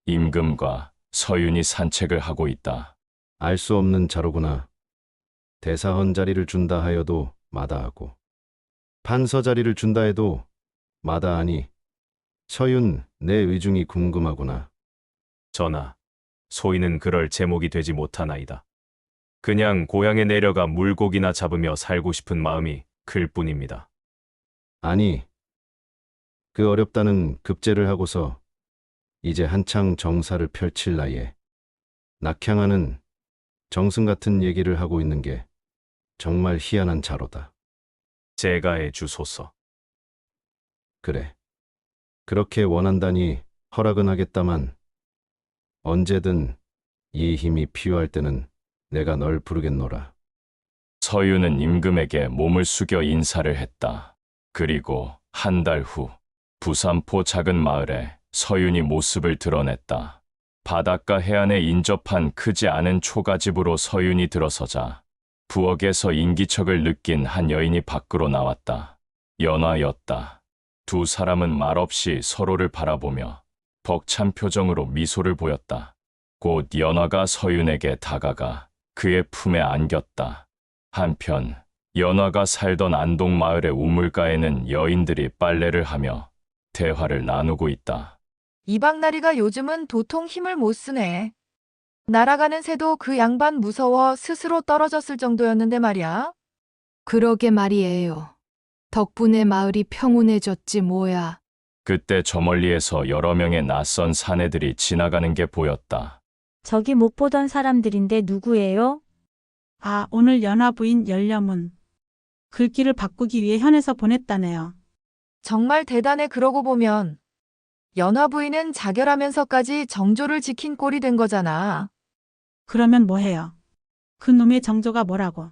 임금과 서윤이 산책을 하고 있다. 알 수 없는 자로구나. 대사헌 자리를 준다 하여도 마다하고 판서 자리를 준다 해도 마다하니 서윤 내 의중이 궁금하구나. 전하, 소인은 그럴 제목이 되지 못하나이다. 그냥 고향에 내려가 물고기나 잡으며 살고 싶은 마음이 클 뿐입니다. 아니, 그 어렵다는 급제를 하고서 이제 한창 정사를 펼칠 나이에 낙향하는 정승 같은 얘기를 하고 있는 게 정말 희한한 자로다. 제가 해주소서. 그래. 그렇게 원한다니 허락은 하겠다만 언제든 이 힘이 필요할 때는 내가 널 부르겠노라. 서윤은 임금에게 몸을 숙여 인사를 했다. 그리고 한 달 후 부산포 작은 마을에 서윤이 모습을 드러냈다. 바닷가 해안에 인접한 크지 않은 초가집으로 서윤이 들어서자 부엌에서 인기척을 느낀 한 여인이 밖으로 나왔다. 연화였다. 두 사람은 말없이 서로를 바라보며 벅찬 표정으로 미소를 보였다. 곧 연화가 서윤에게 다가가 그의 품에 안겼다. 한편 연화가 살던 안동 마을의 우물가에는 여인들이 빨래를 하며 대화를 나누고 있다. 이박나리가 요즘은 도통 힘을 못 쓰네. 날아가는 새도 그 양반 무서워 스스로 떨어졌을 정도였는데 말이야. 그러게 말이에요. 덕분에 마을이 평온해졌지 뭐야. 그때 저 멀리에서 여러 명의 낯선 사내들이 지나가는 게 보였다. 저기 못 보던 사람들인데 누구예요? 아, 오늘 연화 부인 열려문. 글귀를 바꾸기 위해 현에서 보냈다네요. 정말 대단해. 그러고 보면 연화 부인은 자결하면서까지 정조를 지킨 꼴이 된 거잖아. 그러면 뭐 해요? 그 놈의 정조가 뭐라고?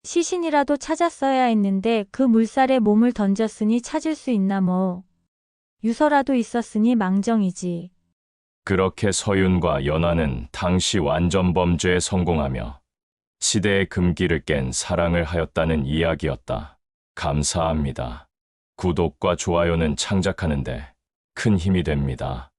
시신이라도 찾았어야 했는데 그 물살에 몸을 던졌으니 찾을 수 있나 뭐. 유서라도 있었으니 망정이지. 그렇게 서윤과 연화는 당시 완전 범죄에 성공하며 시대의 금기를 깬 사랑을 하였다는 이야기였다. 감사합니다. 구독과 좋아요는 창작하는데 큰 힘이 됩니다.